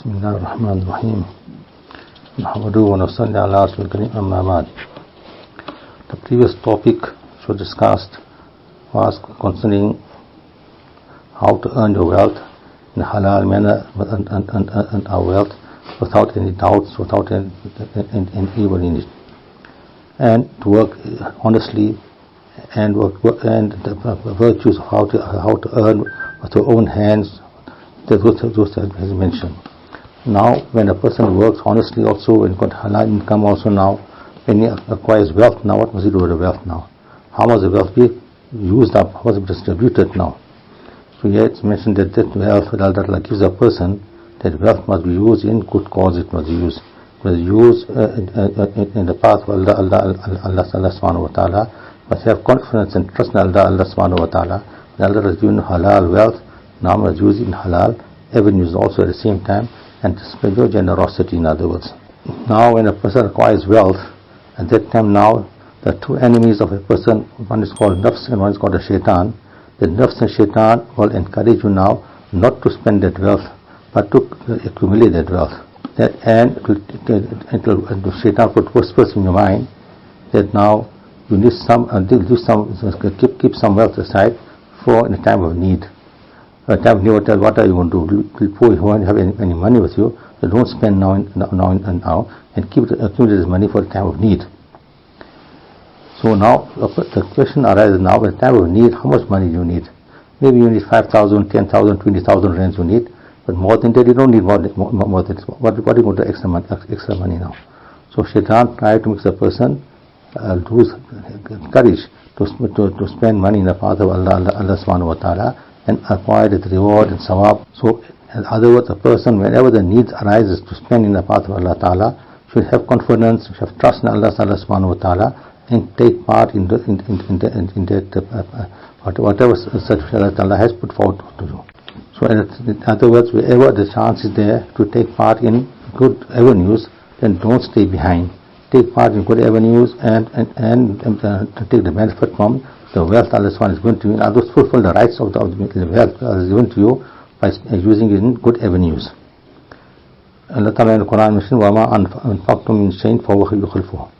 Bismillahirrahmanirrahim. Nahmaduhu wa nusalli ala rasulil kareem, amma ba'd. The previous topic so discussed was concerning how to earn your wealth in a halal manner and our wealth without any doubts, without any evil in it, and to work honestly and the virtues of how to earn with your own hands. Those has mentioned. Now, when a person works honestly, also when got halal income, also now when he acquires wealth, now what must he do with the wealth now? How must the wealth be used up? How must it be distributed now? So here it's mentioned that wealth that Allah gives a person, that wealth must be used in good cause. It must be used. It must be used in the path of Allah subhanahu wa ta'ala. Must have confidence and trust in Allah subhanahu wa ta'ala. Allah has given halal wealth. Now must use it in halal avenues also at the same time, and display your generosity, in other words. Now when a person acquires wealth, at that time now the two enemies of a person, one is called nafs and one is called a shaitan. The nafs and shaitan will encourage you now not to spend that wealth, but to accumulate that wealth. And the shaitan put whispers in your mind that now you need keep some wealth aside for in a time of need. At a time of need, what are you going to do? If you won't have any money with you, so don't spend now and keep accumulate this money for a time of need. So now the question arises now, at a time of need, how much money do you need? Maybe you need 5,000, 10,000, 20,000 rands you need, but more than that you don't need more than what are you going to extra money now? So Shaitan tried to make the person lose courage to spend money in the path of Allah subhanahu wa ta'ala and acquire the reward and sawab. So in other words, a person, whenever the needs arises to spend in the path of Allah ta'ala, should have confidence, should have trust in Allah subhanahu wa ta'ala, and take part in that whatever such Allah ta'ala has put forward to do. So in other words, wherever the chance is there to take part in good avenues, then don't stay behind. Take part in good avenues and to take the benefit from the wealth Allah is given to you. In others, fulfill the rights of the wealth Allah is given to you by using it in good avenues. Allah Ta'ala in the Quran mentioned, وَمَا أَنْفَقْتُم مِّن شَيْءٍ فَهُوَ يُخْلِفُهُ.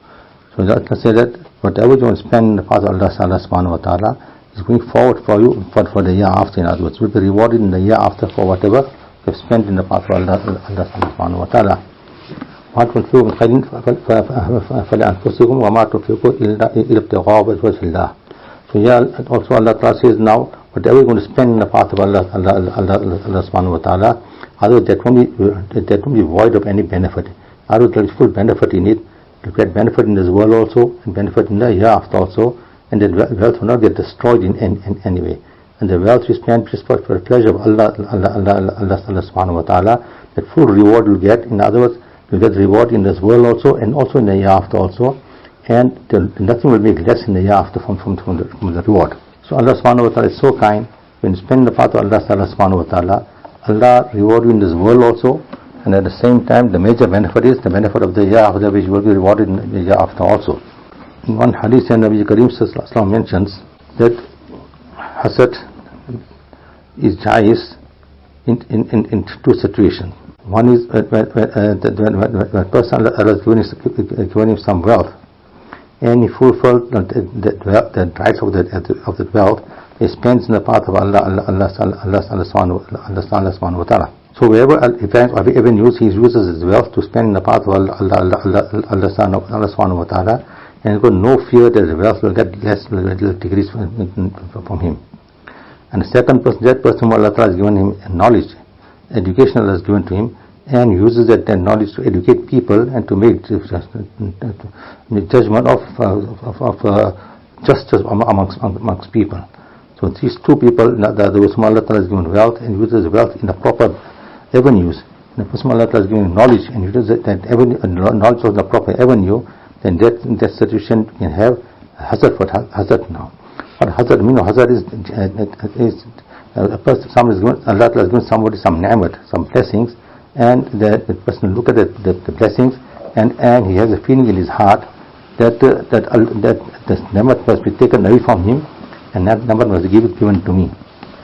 So Allah said that whatever you want to spend in the path of Allah subhanahu wa ta'ala is going forward for you for the year after. In other words, will be rewarded in the year after for whatever you have spent in the path of Allah subhanahu wa ta'ala. وَمَا تُنْفِقُوا مِنْ خَيْرٍ فَلِأَنفُسِكُمْ وَمَا تُنْفِقُوا إِلَّا ابْتِغَاءَ وَجْهِ اللَّهِ. So here also Allah Ta'ala says now, whatever you're going to spend in the path of Allah subhanahu wa ta'ala, otherwise that won't be void of any benefit. Otherwise there is full benefit in it. You get benefit in this world also, and benefit in the hereafter also, and that wealth will not get destroyed in any way. And the wealth you spend just for the pleasure of Allah subhanahu wa ta'ala, that full reward you get. In other words, you get reward in this world also, and also in the hereafter also. And nothing will make less in the year after from the reward. So Allah subhanahu wa ta'ala is so kind. When you spend the path of Allah subhanahu wa ta'ala, Allah reward you in this world also, and at the same time the major benefit is the benefit of the year after, which will be rewarded in the year after also. In one hadith, Nabi Kareem mentions that hasad is jais in two situations. One is when a person Allah has given him some wealth, and he fulfills the rights of that wealth, he spends in the path of Allah subhanahu wa ta'ala. So wherever he finds every avenues, he uses his wealth to spend in the path of Allah subhanahu wa ta'ala, and he's got no fear that the wealth will get less, will decrease from him. And the second person, that person who Allah has given him knowledge, education Allah has given to him, and uses that knowledge to educate people and to make judgment of justice amongst people. So these two people, those whom Allah has given wealth and uses wealth in the proper avenues, and the person Allah has given knowledge and uses that knowledge of the proper avenue, then that situation can have hazard now. What hazard means? Hazard is a person, Allah has given somebody some ni'mat, some blessings, and the person look at the blessings, and he has a feeling in his heart that this ni'mat must be taken away from him, and that ni'mat must be given to me,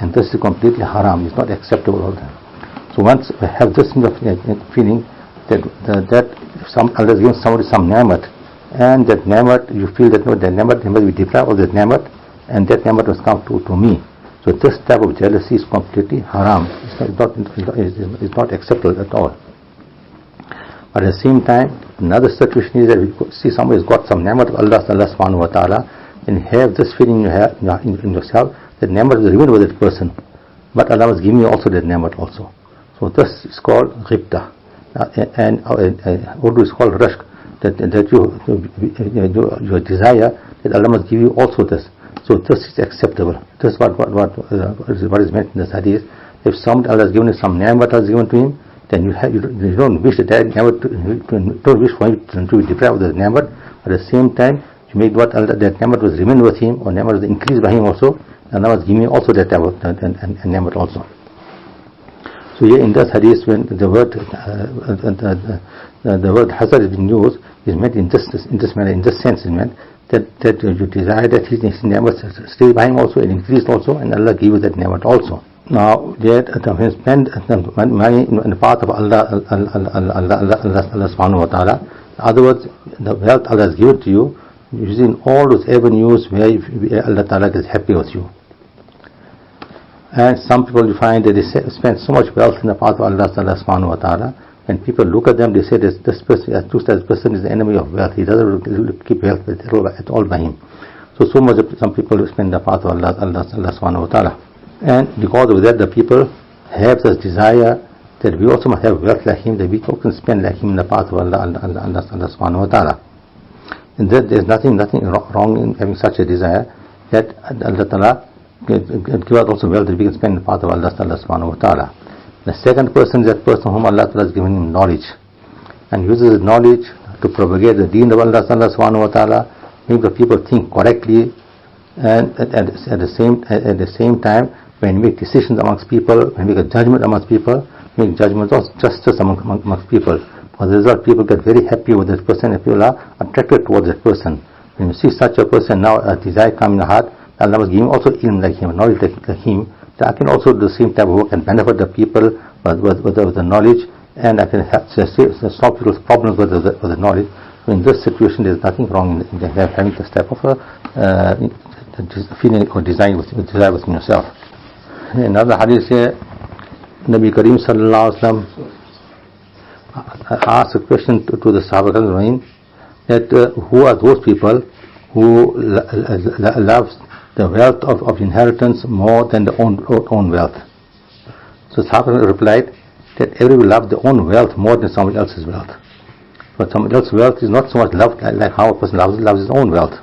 and this is completely haram. It's not acceptable all that. So once we have this feeling that if Allah has given somebody some ni'mat, and that ni'mat, you feel that that ni'mat must be deprived of that ni'mat, and that ni'mat must come to me. So this type of jealousy is completely haram. It's not acceptable at all. But at the same time, another situation is that we see somebody has got some ni'mat of Allah subhanahu wa ta'ala, and have this feeling in yourself that ni'mat is given with that person, but Allah must give me also that ni'mat also. So this is called ghibta, and Urdu is called rashk, that your desire that Allah must give you also this. So this is acceptable. This is what is meant in this hadith. If somebody Allah has given you some ni'mat has given to him, then you don't wish that ni'mat don't wish for him to be deprived of the ni'mat. At the same time, you make that ni'mat was remain with him, or ni'mat was increased by him also, and Allah was giving you also that ni'mat also. So here in this hadith, when the word hazard is being used, is meant in this manner, in this sense is meant that you desire that his ni'mat stay by him also and increase also, and Allah give you that ni'mat also. Now, when you spend money in the path of Allah subhanahu wa ta'ala, in other words, the wealth Allah has given to you, using all those avenues where Allah ta'ala is happy with you. And some people, you find that they spend so much wealth in the path of Allah subhanahu wa ta'ala. When people look at them, they say this person is the enemy of wealth. He doesn't keep wealth at all by him. So much some people spend the path of Allah subhanahu wa ta'ala. And because of that, the people have this desire that we also must have wealth like him, that we can spend like him in the path of Allah subhanahu wa ta'ala. And that there's nothing wrong in having such a desire, that Allah ta'ala give us also wealth that we can spend in the path of Allah subhanahu wa ta'ala. The second person is that person whom Allah ta'ala has given him knowledge, and uses his knowledge to propagate the deen of Allah subhanahu wa ta'ala, make the people think correctly, and at the same time, when you make decisions amongst people, when you make a judgment amongst people, make judgments of justice amongst people. For the result, people get very happy with that person, and people are attracted towards that person. When you see such a person, now a desire come in the heart, Allah must give him also ilm like him, knowledge like him, that I can also do the same type of work and benefit the people with the knowledge, and I can solve people's problems with the knowledge. So in this situation, there is nothing wrong in having this type of feeling or desire within yourself. In another hadith here, Nabi Kareem sallallahu alaihi wasallam asked a question to the Sahab, that who are those people who love the wealth of inheritance more than the own wealth? So Sahaba replied that everyone loves their own wealth more than somebody else's wealth. But somebody else's wealth is not so much loved like how a person loves his own wealth.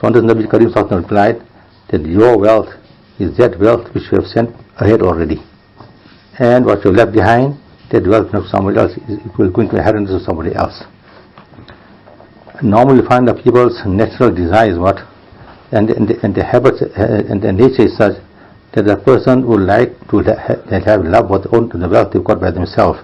So the Nabi Kareem replied that your wealth is that wealth which you have sent ahead already, and what you have left behind, that wealth of somebody else will go into inheritance of somebody else. Normally we find that people's natural desire is what, and the habits and the nature is such that the person would like to have love for the wealth they've got by themselves,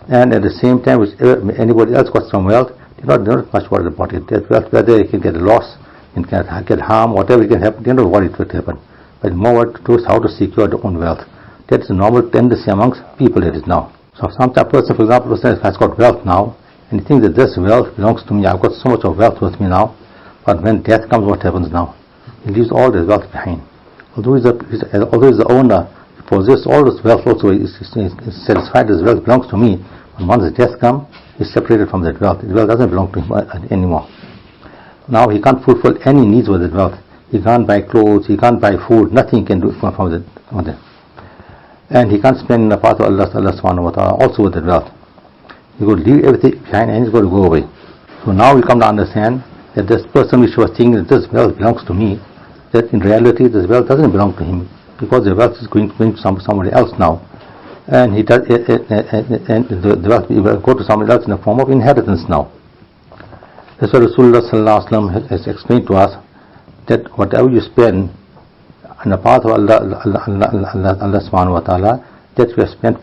and at the same time, which anybody else got some wealth, they're not much worried about it. That wealth, whether it can get lost, it can get harm, whatever it can happen, they're not worried what will happen. But more to how to secure their own wealth. That's a normal tendency amongst people it is now. So some person, for example, has got wealth now, and he thinks that this wealth belongs to me. I've got so much of wealth with me now, but when death comes, what happens now? He leaves all this wealth behind. Although he's the owner, he possesses all this wealth also, he's satisfied this wealth belongs to me. But once his death comes, he's separated from that wealth. The wealth doesn't belong to him anymore. Now he can't fulfill any needs with that wealth. He can't buy clothes, he can't buy food, nothing he can do from that. And he can't spend in the path of Allah subhanahu wa ta'ala also with that wealth. He will leave everything behind and he's going to go away. So now we come to understand that this person which was thinking that this wealth belongs to me, that in reality this wealth doesn't belong to him, because the wealth is going to somebody else now. And the wealth will go to somebody else in the form of inheritance now. That's why Rasulullah sallallahu alaihi wasallam has explained to us that whatever you spend on the path of Allah subhanahu wa ta'ala, that you have spent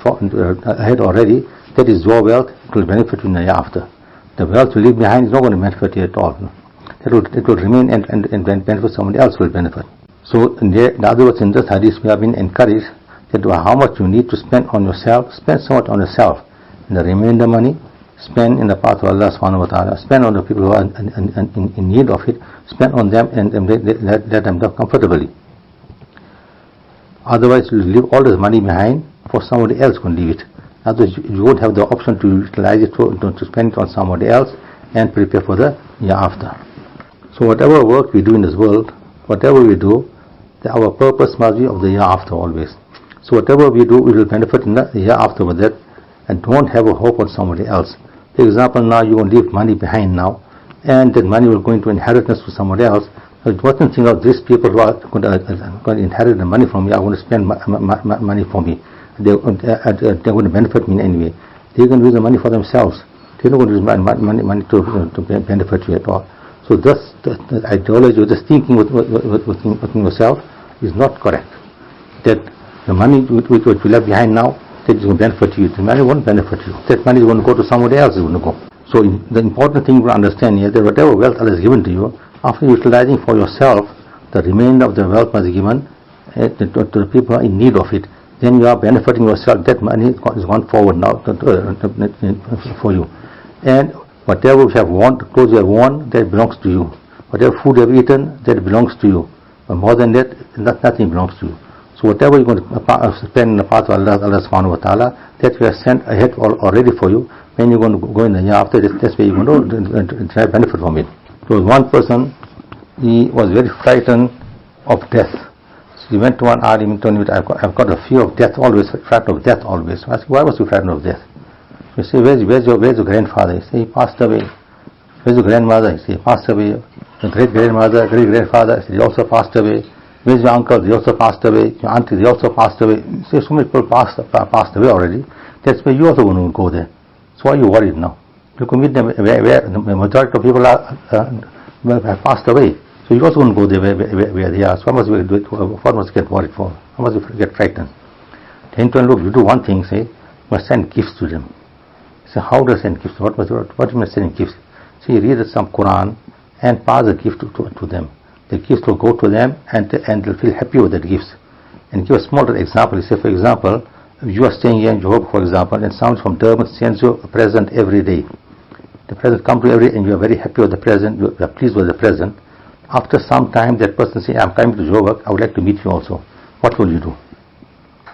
ahead already, that is your wealth, it will benefit you in the after. The wealth you leave behind is not going to benefit you at all. It will remain and benefit somebody else will benefit. So in other words, in this hadith we have been encouraged that how much you need to spend on yourself, spend so much on yourself. And the remainder money, spend in the path of Allah subhanahu wa ta'ala, spend on the people who are in need of it, spend on them and let them live comfortably. Otherwise, you leave all this money behind for somebody else who can leave it. Otherwise, you won't have the option to utilize it to spend it on somebody else and prepare for the year after. So whatever work we do in this world, whatever we do, our purpose must be of the year after always. So whatever we do, we will benefit in the year after with that, and don't have a hope on somebody else. For example, now you will leave money behind now, and that money will go into inheritance to somebody else. So it wasn't think of these people who are going to inherit the money from me, are going to spend money for me. They're going to benefit me in any way. They're going to use the money for themselves. They're not going to use money to benefit you at all. So thus, the ideology of just thinking within yourself is not correct. That the money which you left behind now, that is going to benefit you. The money won't benefit you. That money is going to go to somebody else. Is going to go. So the important thing to understand here, that whatever wealth Allah has given to you, after utilizing for yourself, the remainder of the wealth must be given to the people in need of it. Then you are benefiting yourself. That money is gone forward now for you. And whatever you have worn, the clothes you have worn, that belongs to you. Whatever food you have eaten, that belongs to you. But more than that, nothing belongs to you. So whatever you're going to spend in the path of Allah subhanahu wa ta'ala, that we have sent ahead already for you. When you're going to go in the year after, that's where you're going to benefit from it. There was one person, he was very frightened of death. So he went to one alim and told me, I've got a fear of death always, frightened of death always. So I asked, why was you frightened of death? You say, where's your grandfather? He say, he passed away. Where's your grandmother? He say, he passed away. Your great-grandmother, great-grandfather, he also passed away. Where's your uncle? He also passed away. Your auntie, they also passed away. You say, so many people passed away already. That's where you also going to go there. So why are you worried now? You can meet them where the majority of people have passed away. So you also going to go there where they are. So what must you get worried for? How must you get frightened? Then to look, you do one thing, say, you must send gifts to them. So how do I send gifts? What do you mean sending gifts? So you read some Quran and pass the gift to them. The gift will go to them and they'll feel happy with that gifts. And give a smaller example. Say, for example, if you are staying here in Johor, for example, and someone from Durban sends you a present every day. The present comes to you every day and you are very happy with the present, you are pleased with the present. After some time, that person says, I'm coming to Johor, I would like to meet you also. What will you do?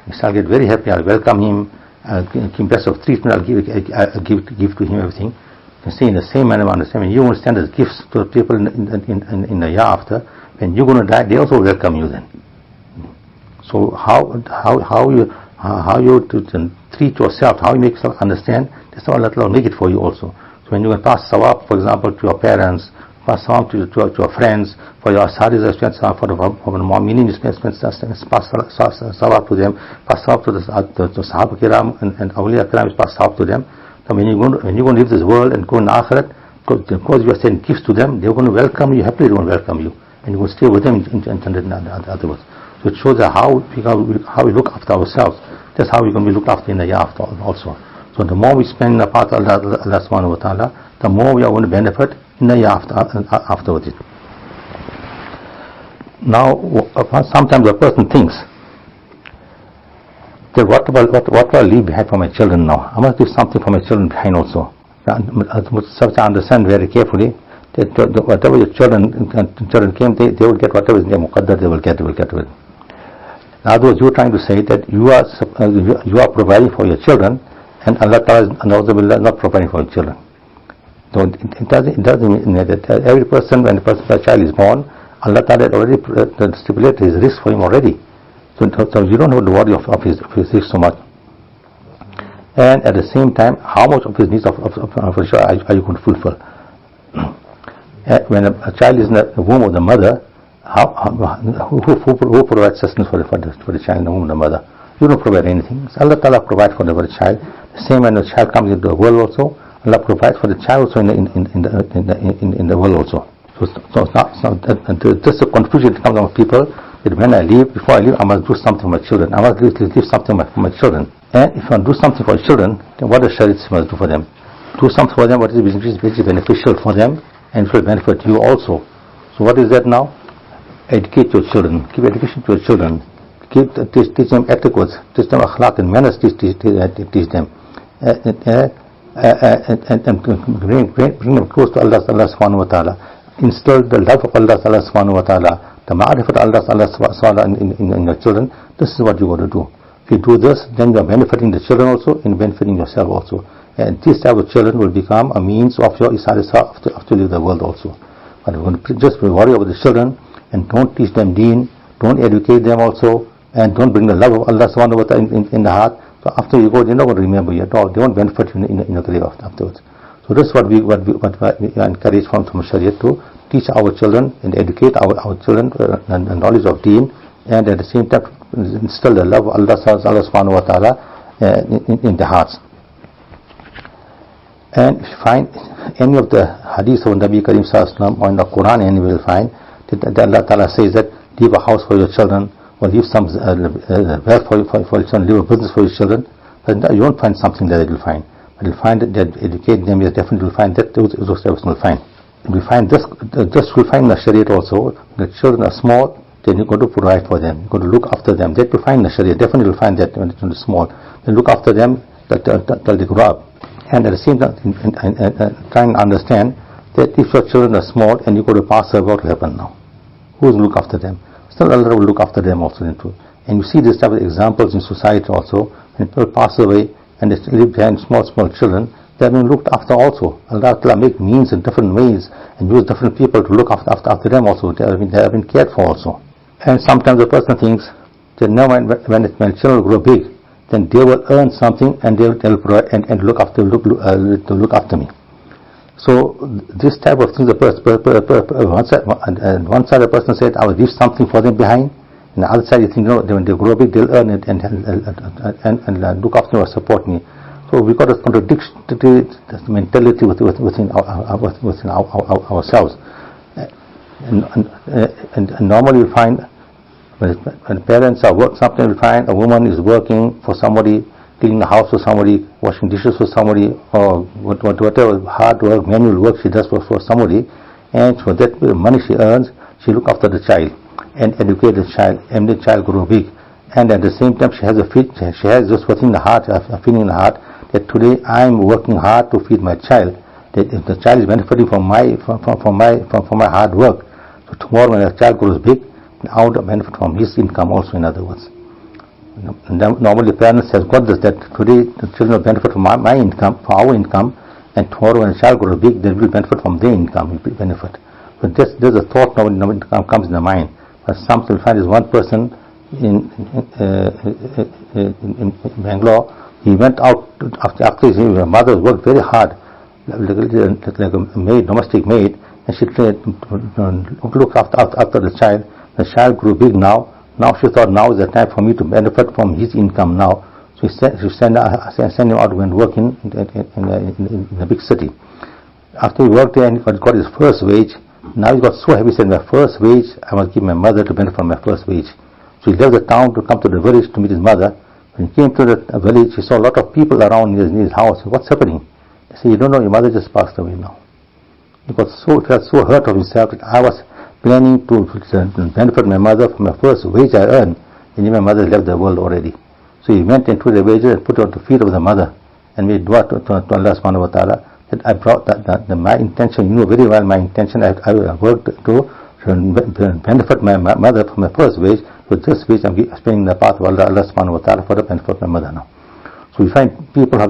You shall get very happy, I'll welcome him, I'll give him best of treatment, I'll give to him everything. You can say in the same manner, understand, when you want to send as gifts to the people in the year after, when you're going to die, they also welcome you then. So how you treat yourself, how you make yourself understand, that's how Allah will make it for you also. So when you pass sawab, for example, to your parents, pass sawab to your friends, for your asaris, spend sawab for the mu'minin, you spend pass sawab to them, pass sawab to the Sahab kiram and awliya kiram, pass sawab to them. So when you're going to leave this world and go in Akhirat, because you are sending gifts to them, they're going to welcome you, happily they're going to welcome you, and you're going to stay with them in other words. So it shows that how we look after ourselves, that's how we're going to be looked after in the year after also. So the more we spend in the path of Allah subhanahu wa ta'ala, the more we are going to benefit in the year afterwards. Now, sometimes a person thinks that what will I leave behind for my children now? I must leave something for my children behind also. I must understand very carefully that whatever your children came, they will get whatever is in their muqaddar, they will get it. In other words, you are trying to say that you are providing for your children, and Allah Ta'ala is not providing for your children. So it doesn't mean that every person, when a child is born, Allah Ta'ala already stipulated his risk for him already. So you don't have to worry of his risk so much. And at the same time, how much of his needs of a child are you going to fulfill? When a child is in the womb of the mother, who provides sustenance for the child in the womb of the mother? You don't provide anything. So Allah Ta'ala provides for the child. The same when the child comes into the world also, Allah provides for the child also in the world also. So just a confusion comes among people that when I leave, before I leave, I must do something for my children. I must leave something for my children. And if I do something for children, then what does Sharia must do for them? Do something for them what is beneficial for them and will benefit you also. So what is that now? Educate your children. Give education to your children. teach them etiquette, teach them akhlaq and manners, teach them, and bring them close to Allah subhanahu wa ta'ala. Instill the love of Allah subhanahu wa ta'ala, the ma'rifat of Allah subhanahu wa ta'ala in your children. This is what you got to do. If you do this, then you are benefiting the children also and benefiting yourself also. And these type of children will become a means of your isarisa to leave the world also. But we're going to just worry about the children and don't teach them deen, don't educate them also, and don't bring the love of Allah subhanahu wa ta'ala in the heart. So after you go, they're not going to remember you at all. They won't benefit you in your grave afterwards. So this is what we encourage from Shariah, to teach our children and educate our children the knowledge of deen, and at the same time instill the love of Allah subhanahu wa ta'ala in the hearts. And if you find any of the hadith of Nabi Karim Sallallahu Alaihi Wasallam or in the Quran, and you will find that Allah Ta'ala says that leave a house for your children, or leave some wealth for your children, leave a business for your children, but you won't find something that you'll find. But you'll find that educate them, yes, definitely you'll find that those will find. We find this will find in the Shariah also. The children are small, then you're going to provide for them, you're going to look after them. That you find in the Shariah, definitely you'll find that when they're small. Then look after them till they grow up. And at the same time, trying to understand that if your children are small and you go to pass away, what will happen now? Who will look after them? Still Allah will look after them also. And you see this type of examples in society also. When people pass away and they leave behind small children, they have been looked after also. Allah Ta'ala make means in different ways and use different people to look after them also. They have been cared for also. And sometimes the person thinks that now when children grow big, then they will earn something and they'll provide and look after me. So this type of thing, one side the person said, I will leave something for them behind, and the other side you think, no, when they grow big, they'll earn it and look after me or support me. So we got a contradictory mentality within ourselves. And normally you find when parents are working, sometimes you find a woman is working for somebody, cleaning the house for somebody, washing dishes for somebody, or whatever hard work, manual work she does for somebody, and for that money she earns, she look after the child and educate the child, and the child grow big. And at the same time she has this within the heart, a feeling in the heart that today I am working hard to feed my child. That if the child is benefiting from my hard work, so tomorrow when the child grows big, I would benefit from his income also, in other words. Normally parents have got this, that today the children will benefit from my income, from our income, and tomorrow when the child grows big, they will benefit from their income, will benefit. But there's a thought now comes in the mind. But something you find is one person in Bangalore, he went out after his mother worked very hard, like a maid, domestic maid, and she looked after the child. The child grew big now. Now she thought, now is the time for me to benefit from his income now. So she sent him out when working in a big city. After he worked there and he got his first wage, now he got so happy, he said, my first wage, I must give my mother to benefit from my first wage. So he left the town to come to the village to meet his mother. When he came to the village, he saw a lot of people around his house. What's happening? He said, you don't know, your mother just passed away now. He felt so hurt of himself that I was planning to benefit my mother from my first wage I earned, and my mother left the world already. So he went into the wages and put it on the feet of the mother and made dua to Allah subhanahu wa ta'ala that I brought my intention, you know very well my intention, I worked to benefit my mother from my first wage. With this wage I'm spending the path of Allah subhanahu wa ta'ala for the benefit of my mother now. So we find people who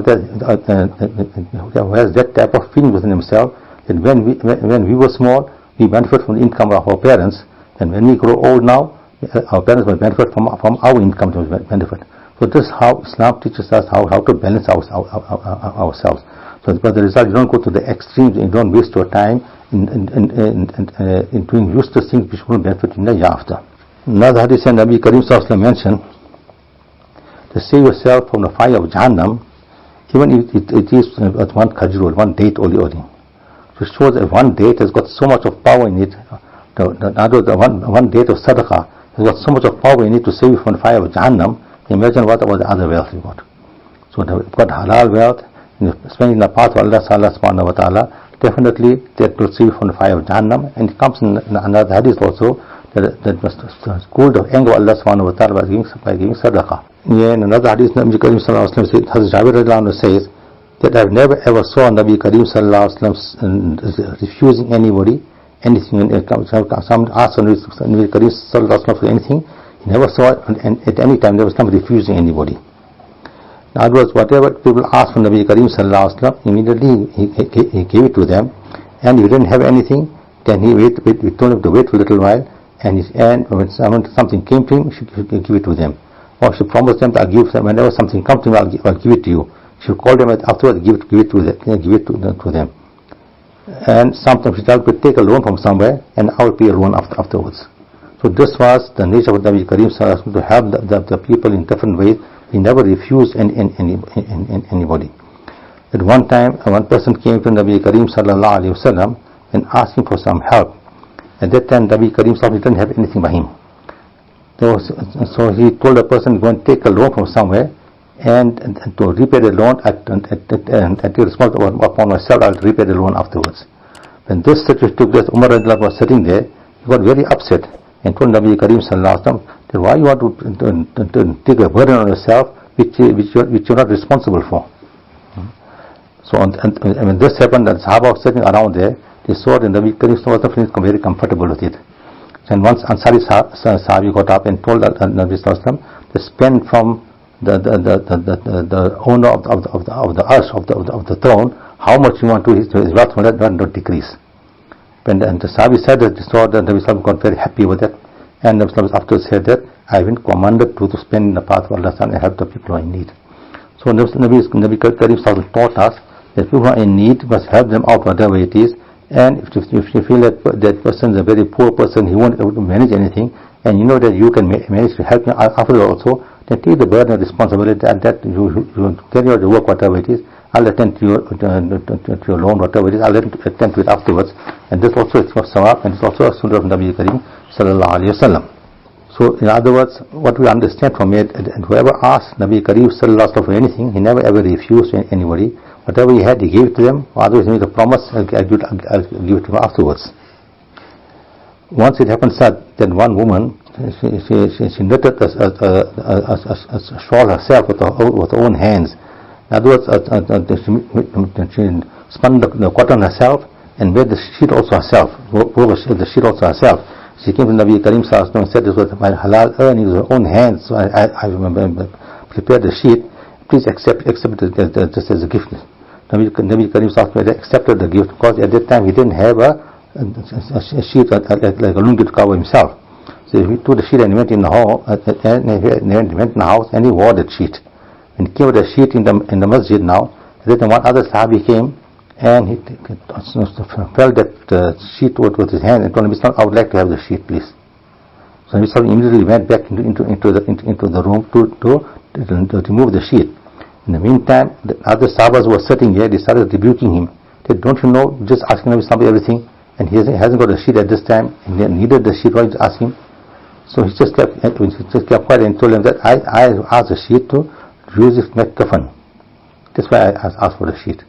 has that type of feeling within themselves, that when we were small, we benefit from the income of our parents, and when we grow old now, our parents will benefit from our income to benefit. So this is how Islam teaches us how to balance ourselves. So but the result, you don't go to the extremes, you don't waste your time in doing useless things which will benefit in the hereafter. Another hadith Nabi Karim Sallallahu Alaihi Wasallam mentioned, to save yourself from the fire of Jahannam, even if it is at one khajur, one date only. So it shows that one date has got so much of power in it. One date of sadaqah has got so much of power in it to save you from the fire of Jahannam. Imagine what about the other wealth you got. So you've got halal wealth, and spending the path of Allah subhanahu wa ta'ala, definitely that will save you from the fire of Jahannam. And it comes in another hadith also, that must cool the anger of Allah subhanahu wa ta'ala by giving sadaqah. Yeah, in another hadith, Nabi Karim sallallahu alaihi wasallam says, Hazrat Jabir radhiyallahu anhu says that I've never ever saw Nabi Karim sallallahu alaihi wasallam refusing anybody anything. Some asked Nabi Karim sallallahu alaihi wasallam for anything, he never saw it, and at any time there was not refusing anybody. In other words, whatever people asked from Nabi Karim sallallahu alaihi wasallam, immediately he gave it to them, and if he didn't have anything, then he told him to wait for a little while, and when something came to him, he should give it to them. Or she promised them that I'll give them, whenever something comes to me, I'll give it to you. She called them afterwards, give it to them. And sometimes she would take a loan from somewhere, and I will pay a loan afterwards. So this was the nature of Nabi Karim sallallahu alaihi wasallam, to help the people in different ways. He never refused anybody. At one time, one person came to Nabi Karim sallallahu alaihi wasallam and asked him for some help. At that time, Nabi Karim sallallahu alaihi wasallam didn't have anything by him. So he told the person, go and take a loan from somewhere, and to repay the loan, and take responsibility upon myself, I'll repay the loan afterwards. When this situation took place, Umar was sitting there, he got very upset and told Nabi Karim sallallahu alaihi wasallam that why you want to take a burden on yourself which you're not responsible for. So and when this happened, the Sahab was sitting around there, they saw that Nabi Karim sallallahu alaihi wasallam was very comfortable with it. And once Ansari Sahabi got up and told Nabi sallallahu alaihi wasallam to spend from the owner of the arsh of the throne, how much you want to his wealth will not decrease. And the Sahabi said that, saw that Nabi sallallahu alaihi wasallam got very happy with it, and Nabi sallallahu alaihi wasallam after said that I have been commanded to spend in the path of Allah and help the people who are in need. So Nabi Karim sallallahu alaihi wasallam taught us that people who are in need must help them out whatever it is. And if you feel that person is a very poor person, he won't be able to manage anything, and you know that you can manage to help him after also, then take the burden of responsibility and that you carry out the work, whatever it is. I'll attend to your loan, whatever it is, I'll attend to it afterwards. And this also is for Sahab, and it's also a sunnah of Nabi Karim sallallahu alaihi wasallam. So in other words, what we understand from it, and whoever asked Nabi Karim sallallahu alaihi wasallam for anything, he never ever refused anybody. Whatever he had, he gave it to them. Otherwise, he made a promise, I'll give it to him afterwards. Once it happened that one woman, she knitted a shawl herself with her own hands. In other words, she spun the cotton herself and made the sheet also herself, wove the sheet also herself. She came to Nabi Karim sallallahu alaihi wasallam and said, this was my halal earnings with her own hands, so I prepared the sheet. Please accept it just as a gift. Nabi Karim sallallahu alaihi wasallam accepted the gift because at that time he didn't have a sheet like a lungi to cover himself. So he took the sheet and went in the hall, house and he wore that sheet. When he came with the sheet in the masjid now, then one other Sahabi came and he felt that sheet with his hand and told him, I would like to have the sheet, please. So Nabi immediately went back into the room to remove the sheet. In the meantime, the other Sahabas who were sitting here, they started rebuking him. They said, don't you know, just asking Nabi everything, and he hasn't got a sheet at this time, and he needed the sheet, why did you ask him? So he just kept quiet and told him that I asked the sheet to use it to make kafan. That's why I asked for the sheet.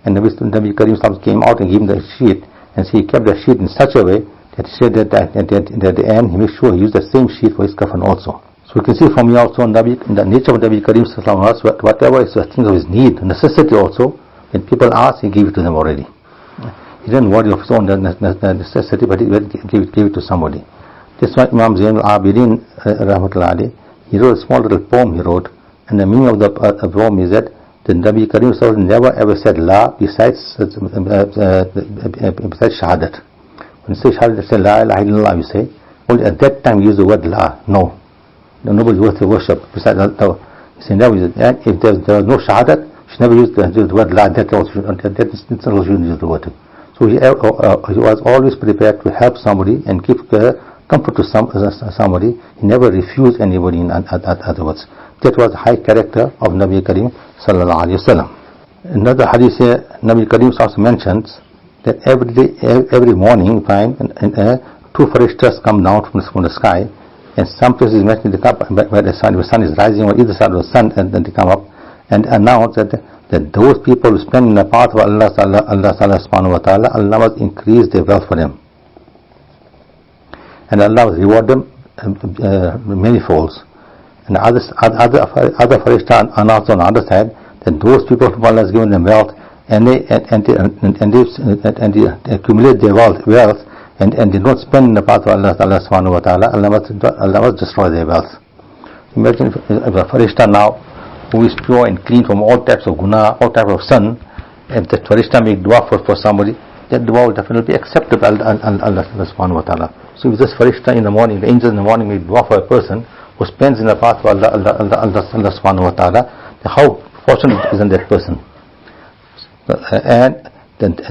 And Nabi Karim came out and gave him the sheet, and so he kept the sheet in such a way that he said that at the end he made sure he used the same sheet for his kafan also. So we can see from here also the nature of Nabi Karim sallallahu alaihi wasallam, whatever is the things of his need, necessity also, when people ask, he gave it to them already. He didn't worry of his own necessity, but he gave it to somebody. That's why Imam Zain al-Abidin rahmatullahi alayhi, he wrote a small little poem he wrote, and the meaning of the poem is that the Nabi Karim sallallahu alaihi wasallam never ever said la besides shahadat. When you say shahadat, say la ilaha illallah, you say, only at that time you use the word la, no. Nobody worth the worship besides Allah. He never used it. And if there was no shahadat, she never used the word la. That also shouldn't use the word. So he was always prepared to help somebody and give comfort to somebody. He never refused anybody. In other words, that was the high character of Nabi Karim sallallahu alaihi wasallam. Another hadith here, Nabi Karim also mentions that every morning, two farishtas come down from the sky. And some places mentioned where the sun is rising on either side of the sun, and then they come up and announce that those people who spend in the path of Allah subhanahu wa ta'ala, Allah must increase their wealth for them. and Allah will reward them many folds. And other Farishta announced on the other side that those people whom Allah has given them wealth and they accumulate their wealth and they don't spend in the path of Allah subhanahu wa ta'ala, Allah must destroy their wealth. Imagine if a Farishta now who is pure and clean from all types of guna, all types of sin, if the Farishta make dua for somebody, that dua will definitely be accepted by Allah subhanahu wa ta'ala. So if this Farishta in the morning, the angels in the morning make dua for a person who spends in the path of Allah subhanahu wa ta'ala, how fortunate isn't that person? And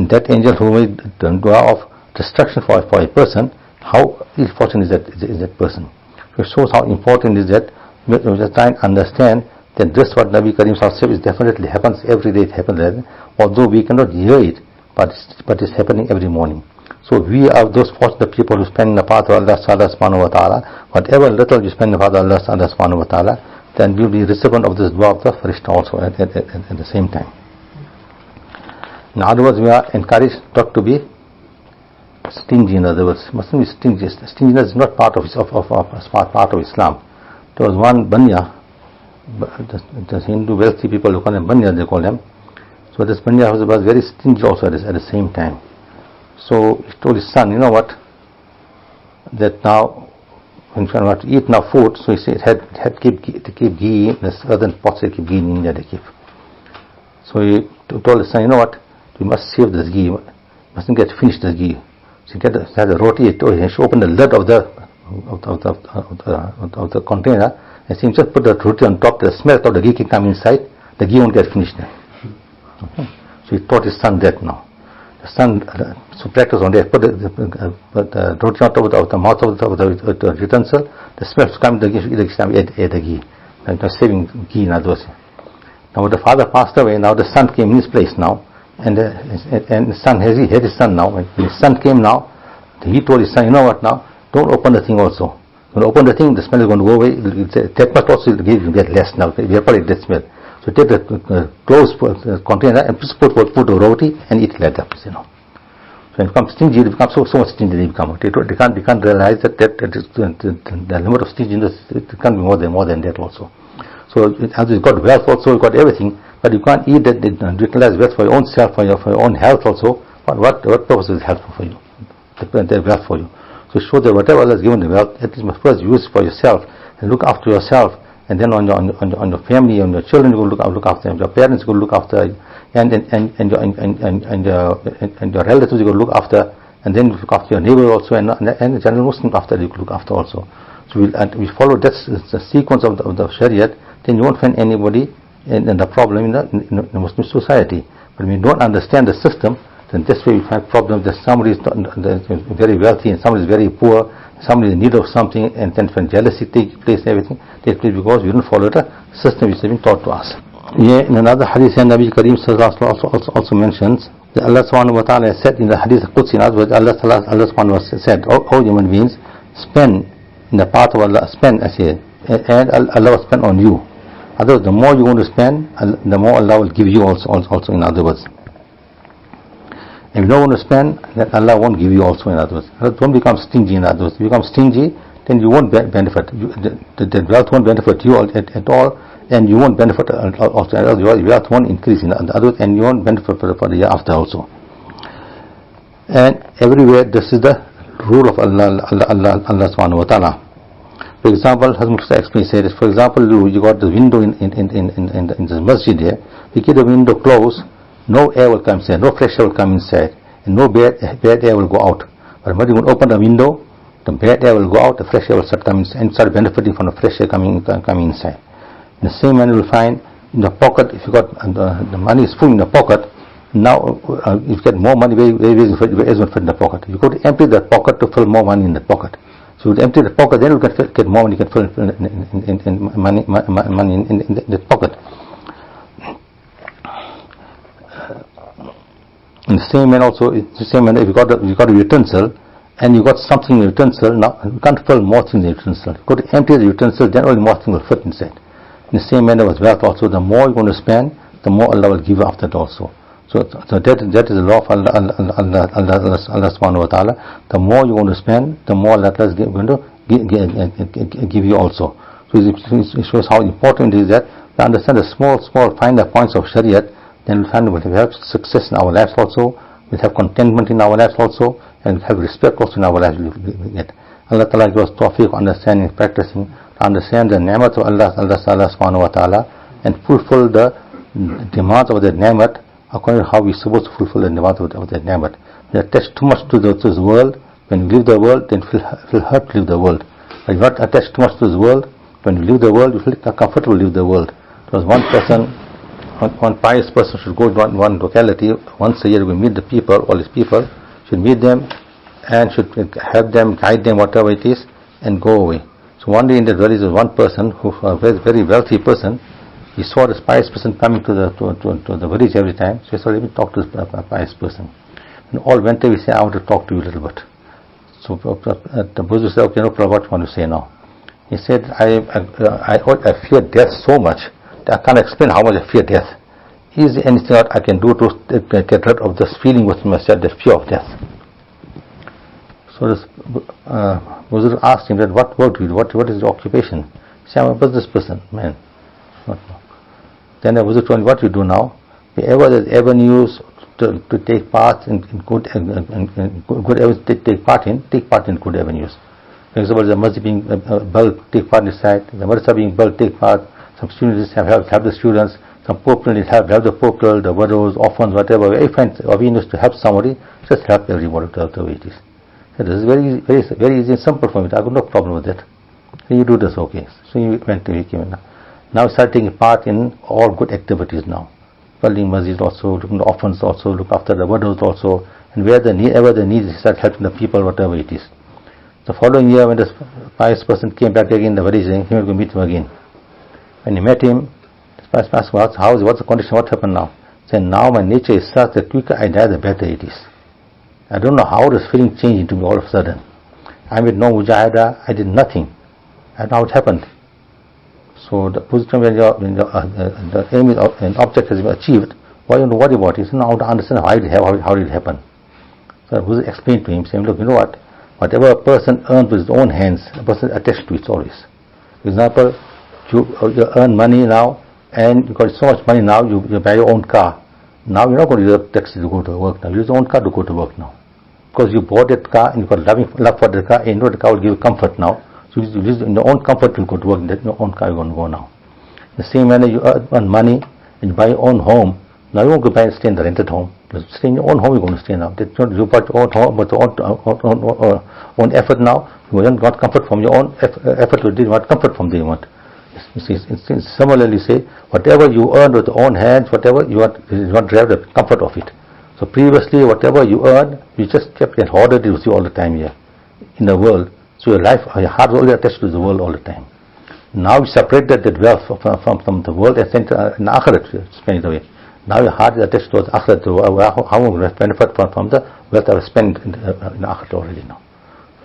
that angel who made the dua of destruction for a person, how fortunate is that person? So it shows how important is that we just try and understand that this what Nabi Karim says is definitely happens every day. It happens, although we cannot hear it, but it's happening every morning. So we are those fortunate people who spend in the path of Allah subhanahu wa ta'ala. Whatever little you spend in the path of Allah subhanahu wa ta'ala, then we will be recipient of this dua of the Farishta also at the same time. In other words, we are encouraged not to be stingy. In other words, mustn't be stingy. Stinginess is not part of Islam. There was one Banya, the Hindu wealthy people who call them Banya, they call them. So this Banya was very stingy also at the same time. So he told his son, you know what, that now when you want to eat now food, so he said had to keep ghee in the certain pots, they keep ghee in India, they keep. So he told his son, you know what, you must save this ghee, you mustn't get finished this ghee. So he had a roti, he should open the lid of the container, and so he just put the roti on top, the smell of the ghee can come inside, the ghee won't get finished there. Okay. So he taught his son that now. The son so practice on that, put the roti on top of the mouth of the utensil, the smell comes the ghee, add the ghee. And saving ghee in other words. Now the father passed away, now the son came in his place now, and the son he had his son now. When his son came now, he told his son, you know what now, don't open the thing also. When you open the thing, the smell is going to go away. That much also will get less now. We have already that smell. So take the closed container and just put the roti and eat like that, you know. So when it becomes stingy, it becomes so much stingy they become. They can't realize that is the limit of stinginess. It can't be more than that also. So as you've got wealth also, you've got everything, but you can't eat that, utilize wealth for your own self, for your own health also. But what purpose is helpful for you? The wealth for you. So show that whatever Allah has given the wealth, it is first use for yourself and look after yourself, and then on your family, on your children, you will look after them. Your parents will look after, and your relatives you will look after, and then you look after your neighbor also, and the general Muslim after you look after also. So we follow that the sequence of the Shariat, then you won't find anybody in the problem in the Muslim society. But when you don't understand the system, then that's where you find problems that somebody is very wealthy and somebody is very poor, somebody is in need of something, and then when jealousy takes place and everything takes place because we don't follow the system which has been taught to us. Yeah, in another hadith, Nabi Karim also mentions that Allah subhanahu wa ta'ala said in the hadith Qudsi, in other words, Allah subhanahu wa ta'ala said, all human beings spend in the path of Allah, spend as and Allah will spend on you. Otherwise, the more you want to spend, the more Allah will give you also in other words. If you don't want to spend, then Allah won't give you also in other words. Don't become stingy in other words. If you become stingy, then you won't benefit. The wealth won't benefit you at all, and you won't benefit also. Your wealth won't increase in other words, and you won't benefit for the year after also. And everywhere, this is the rule of Allah subhanahu wa ta'ala. For example, Hazrat Musa explained, said, for example, you got the window in the masjid here. You keep the window closed, no air will come inside, no fresh air will come inside, and no bad air will go out. But when you open the window, the bad air will go out, the fresh air will start coming inside, and start benefiting from the fresh air coming inside. In the same manner, you will find in the pocket, if you got the money is full in the pocket, now you get more money where it fit in the pocket. You could empty the pocket to fill more money in the pocket. So you empty the pocket, then you can get more money, you can fill money in the pocket. In the same manner also, if you got a utensil and you got something in the utensil, now you can't fill more things in the utensil. You got to empty the utensil, then only more things will fit inside. In the same manner with wealth also, the more you're going to spend, the more Allah will give you after that also. So that is the law of Allah subhanahu wa ta'ala. The more you want to spend, the more Allah is going to give you also. So it shows how important it is that to understand the small finer points of Shariat. Then we'll have success in our lives also, we'll have contentment in our lives also, and we'll have respect also in our lives. Allah Ta'ala gives us tawfiq, understanding, practicing, to understand the ni'mat of Allah subhanahu wa ta'ala, and fulfill the demands of the ni'mat according to how we're supposed to fulfill the demands of the ni'mat. We attach too much to this world. When we leave the world, then it will hurt to leave the world. But if you not attach too much to this world, when you leave the world, you feel comfortable to leave the world. Because one pious person should go to one locality once a year. We meet the people, all these people, should meet them and should help them, guide them, whatever it is, and go away. So one day in the village, there was one person who was a very wealthy person. He saw this pious person coming to the village every time. So he said, let me talk to this pious person. And all went away. He said, I want to talk to you a little bit. So the Buddha said, okay, no problem, what you want to say now? He said, I fear death so much that I can't explain how much I fear death. Is there anything that I can do to get rid of this feeling within myself, the fear of death? So this Buddha asked him that, what work do you do? What is your occupation? He said, I'm a business person, man. Then the Buddha told him, what you do now? Wherever there's avenues to take part in good avenues, take part in good avenues. For example, the masjid being built, take part in the site. The madrasa being built, take part. Some students have the students. Some poor people need help the poor people, the widows, orphans, whatever. If you find avenues to help somebody, just help everybody whatever it is. So this is very easy and simple for me. I got no problem with it. So you do this, okay. So he went to him. Now start taking part in all good activities now. Building masjids also, looking at the orphans also, look after the widows also, and wherever the need is, start helping the people, whatever it is. The following year, when this pious person came back again, the village, he was going to meet him again. When he met him, this pious person asked, what's the condition, what happened now? He said, now my nature is such that the quicker I die, the better it is. I don't know how this feeling changed into me all of a sudden. I made no mujahada, I did nothing. I don't know how it happened. So the position when the aim and object has been achieved, why don't you worry about it? So now to understand how did it happen. So the Buddha explained to him, saying, look, you know what? Whatever a person earns with his own hands, a person attached to it always. For example, you earn money now, and you got so much money now, you buy your own car. Now you're not going to use a taxi to go to work now. You use your own car to go to work now. Because you bought that car and you got love for the car, and you know the car will give you comfort now. So you use in your own comfort to go to work, in your own car you're going to go now. In the same manner, you earn money and you buy your own home. Now you won't go buy and stay in the rented home. Stay in your own home, you're going to stay now. That's not, you bought your own home, but your own effort now. You don't want comfort from your own effort, you didn't want comfort from the one. Similarly, say, whatever you earn with your own hands, whatever you want to have the comfort of it. So previously, whatever you earned, you just kept it hoarded with you all the time here in the world. So your heart is only attached to the world all the time. Now you separated that wealth from the world and sent in Akhirat, spend it away. Now your heart is attached to the Akhirat, how will you benefit from the wealth I will spend in Akhirat already now.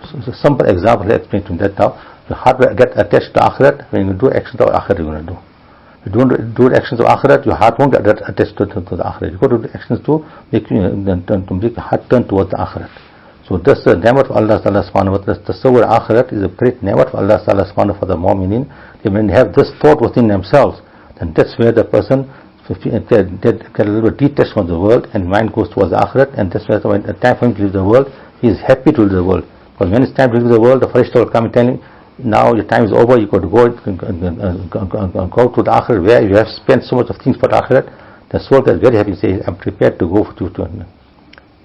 So it's a simple example, I explained to that now. Your heart will get attached to Akhirat. When you do actions of Akhirat, you're going to do. If you don't do actions of Akhirat, your heart won't get attached to the Akhirat. You got to do actions to make your heart turn towards the Akhirat. So this ni'mat of Allah subhanahu wa ta'ala, the tasawwur Akhirat is a great ni'mat of Allah subhanahu for the mu'minin. When they have this thought within themselves, then that's where the person get a little bit detached from the world and mind goes towards the Akhirat, and that's where when the time for him to leave the world, he is happy to leave the world. Because when it's time to leave the world, the Farishta will come and tell him, now your time is over, you got to go to the Akhirat where you have spent so much of things for the Akhirat. The soul is very happy, says, I'm prepared to go to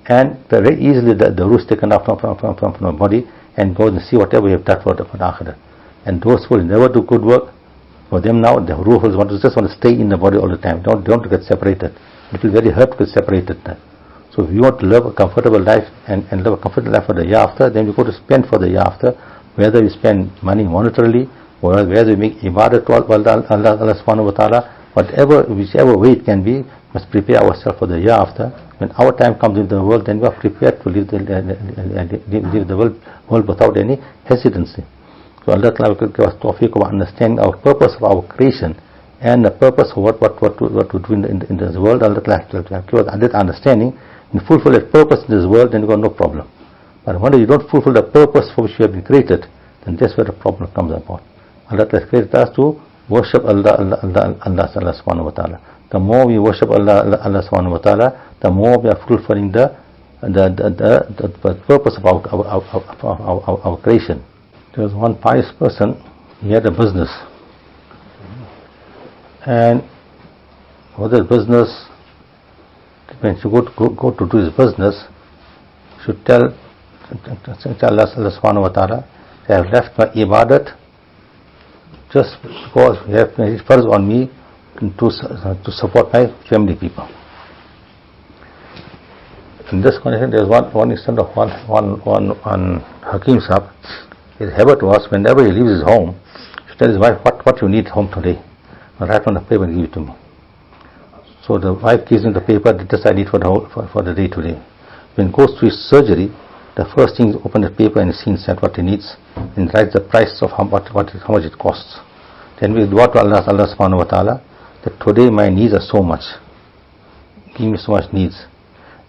and very easily the ruh is taken out from the body and goes and see whatever you have done for the Akhirat. And those who will never do good work, for them now the ruh just want to stay in the body all the time. Don't get separated. It will very hurt to get separated. So if you want to live a comfortable life and live a comfortable life for the year after, then you got to spend for the year after, whether you spend money monetarily or whether you make ibadat to Allah subhanahu wa ta'ala, whichever way it can be, must prepare ourselves for the year after. When our time comes in the world, then we are prepared to leave the world without any hesitancy. So Allah Ta'ala will give us tawfiq of understanding our purpose of our creation and the purpose of what to do in this world. Allah give us that understanding and fulfill that purpose in this world, then you got no problem. But when you don't fulfill the purpose for which you have been created, then that's where the problem comes about. Allah has created us to worship Allah subhanahu wa ta'ala. The more we worship Allah subhanahu wa ta'ala, the more we are fulfilling the purpose of our creation. There was one pious person, he had a business, and for this business, when you go to do his business, you should tell Allah subhanahu wa ta'ala, I have left my ibadat just because you have made it first on me to support my family people. In this connection, there is one instance of one Hakim Sahab. His habit was, whenever he leaves his home, he tells his wife, what you need home today? And write on the paper and give it to me. So the wife gives him the paper, this I need for the day today. When he goes to his surgery, the first thing is open the paper and see inside what he needs and writes the price of how much it costs. Then we dua to Allah subhanahu wa ta'ala that today my needs are so much. Give me so much needs.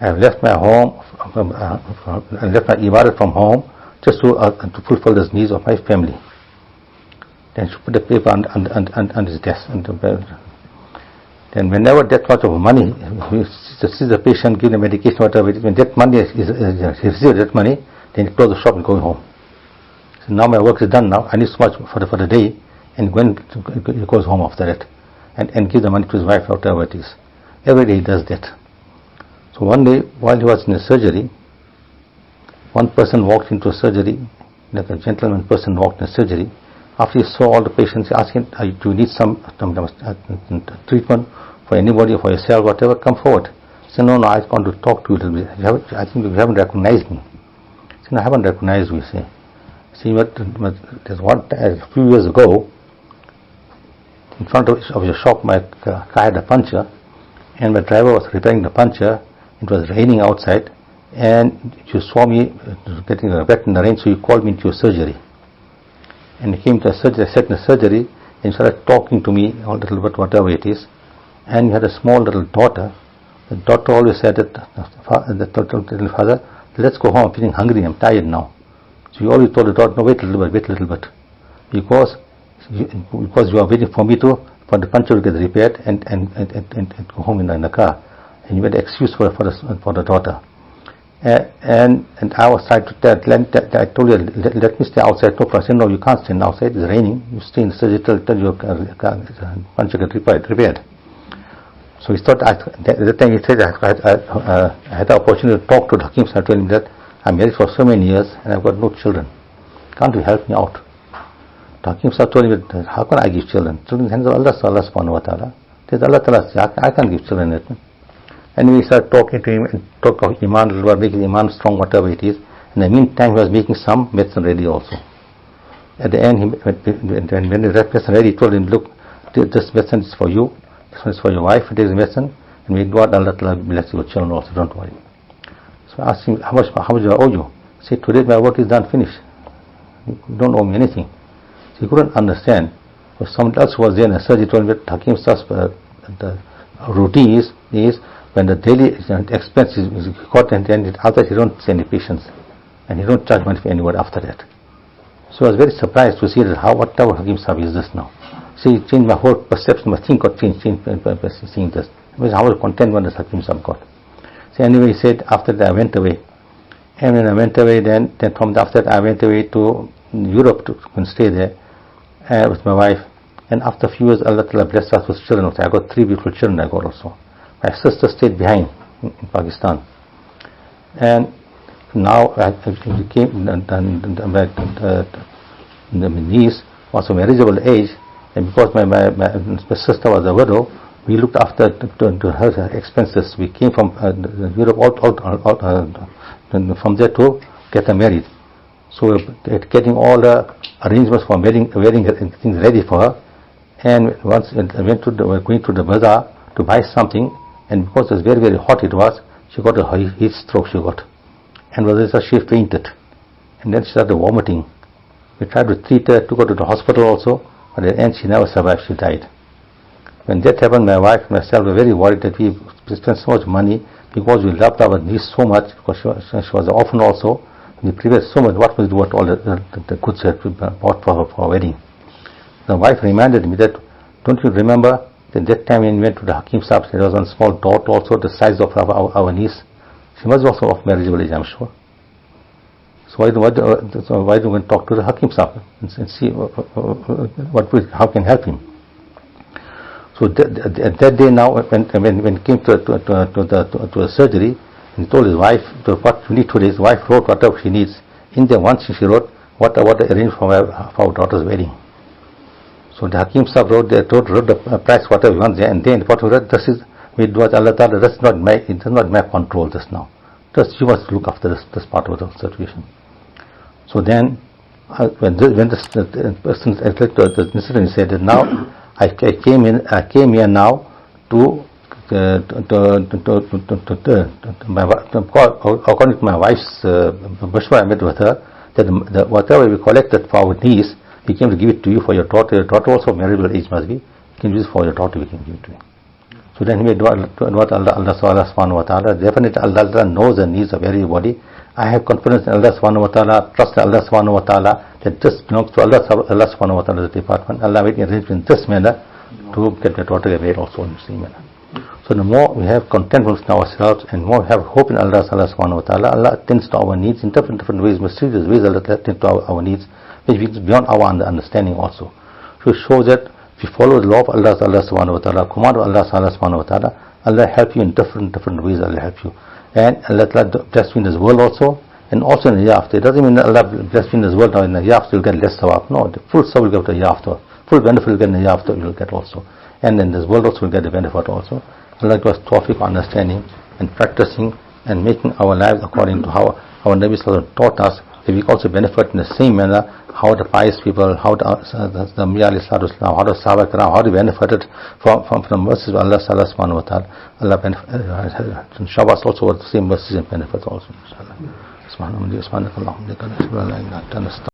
I have left my home, I left my ibadat from home just to fulfill the needs of my family. Then she put the paper on his desk. Then whenever that much of money, he sees the patient, give the medication, whatever it is, when that money he receives that money, then he closes the shop and goes home. So now my work is done now, I need so much for the day, and when he goes home after that, and gives the money to his wife, whatever it is. Every day he does that. So one day, while he was in a surgery, one person walked into a surgery, like a gentleman person walked in a surgery. After he saw all the patients, he asked him, do you need some treatment for anybody, for yourself, whatever, come forward. He said, no, I want to talk to you a little bit. I think you haven't recognized me. He said, no, I haven't recognized you, say. See, but there's one time, a few years ago, in front of your shop, my car had a puncture, and my driver was repairing the puncture. It was raining outside, and you saw me getting wet in the rain, so you called me into your surgery. And he came to the surgery, I sat in the surgery, and he started talking to me a little bit, whatever it is. And you had a small little daughter. The daughter always said that, the father, let's go home, I'm feeling hungry, I'm tired now. So you always told the daughter, no, wait a little bit. Because you are waiting for me for the puncture to get repaired and go home in the car. And you made an excuse for the daughter. And I was trying to tell, I told you, let me stay outside. No problem. I said, no, you can't stay outside, it's raining. You stay in the surgery till your puncture get repaired. So he thought, at that time he said, I had the opportunity to talk to the Hakim. So I told him that I'm married for so many years and I've got no children. Can't you help me out? The Hakim told him, how can I give children? Children in the hands of Allah subhanahu wa ta'ala. There's Allah ta'ala, I can't give children. And we started talking to him and talk of Iman, making Iman strong, whatever it is. In the meantime, he was making some medicine ready also. At the end, when the medicine ready, he told him, look, this medicine is for you, this one is for your wife, take the medicine, and we God, Allah Ta'ala bless your children also, don't worry. So I asked him, how much do I owe you? He said, today my work is done, finished. You don't owe me anything. So he couldn't understand. So someone else was there in the surgery told me that Hakim Sah's the routine is when the daily expense is got, and then after that he don't see any patients and he don't charge money for anyone after that. So I was very surprised to see that what type of Hakim Sahab is this now. See, it changed my whole perception, my thing got changed by seeing this. It was how content when this Hakim Sahab got. So anyway, he said, after that I went away. And when I went away, then from after that I went away to Europe to stay there with my wife. And after a few years, Allah Ta'ala blessed us with children. I got 3 beautiful children I got also. My sister stayed behind in Pakistan. And now I became, the niece was of marriageable age, and because my sister was a widow, we looked after to her expenses. We came from Europe from there to get her married. So getting all the arrangements for wedding things ready for her. And once I went going to the bazaar to buy something, and because it was very, very hot it was, she got a heat stroke she got. And she fainted. And then she started vomiting. We tried to treat her, took her to the hospital also, but at the end she never survived, she died. when that happened, my wife and myself were very worried that we spent so much money because we loved our niece so much, because she was an orphan also. In the previous so much, what we do with all the goods that we bought for our wedding. The wife reminded me that, don't you remember that time when we went to the Hakim Sahab, there was one small dot also the size of our niece. She was also of marriageable age, I'm sure. So why do we talk to the Hakim Sahab and see how can help him? So that day now, when he came to the surgery, he told his wife what you need today. His wife wrote whatever she needs. In there, once she wrote what arranged for our daughter's wedding. So the Hakim Sahab wrote the price whatever he wants there, and then what we wrote, this is we do what Allah Ta'ala does not make, it does not make control just now. Just you must look after this part of the situation. So then when this person reflected the incident, he said that now I came here now to according to my wife's Bashma I met with her, that whatever we collected for our niece, we came to give it to you for your daughter. Your daughter also marriageable age must be. You can use it for your daughter, we can give it to you. So then he made what Allah subhanahu wa ta'ala. Definitely Allah knows the needs of everybody. I have confidence in Allah subhanahu wa ta'ala, trust in Allah subhanahu wa ta'ala, that this belongs to Allah subhanahu wa ta'ala's department. Allah will arrange in this manner to get the daughter married also in the same manner. So the more we have contentment in ourselves and more we have hope in Allah subhanahu wa ta'ala, Allah attends to our needs in different ways, mysterious ways. Allah attends to our needs, which is beyond our understanding also. So it shows that if you follow the law of Allah subhanahu wa ta'ala, command of Allah subhanahu wa ta'ala, Allah help you in different ways. Allah help you, and Allah bless you in this world also, and also in the year after. It doesn't mean that Allah bless you in this world now, in the year after you'll get less sawab. No, the full sawab will get the year after, full benefit will get in the year after you'll get also, and in this world also will get the benefit also. Allah give us tawfiq, understanding and practicing and making our lives according to how our Nabi Sallallahu Alaihi Wasallam taught us, that we also benefit in the same manner how the pious people, how the Anbiya alayhi salatu wasalam, how the Sahaba kiram, how they benefited from the mercies of Allah subhanahu wa ta'ala. Allah benefit, show us also with the same mercies and benefits also, inshallah.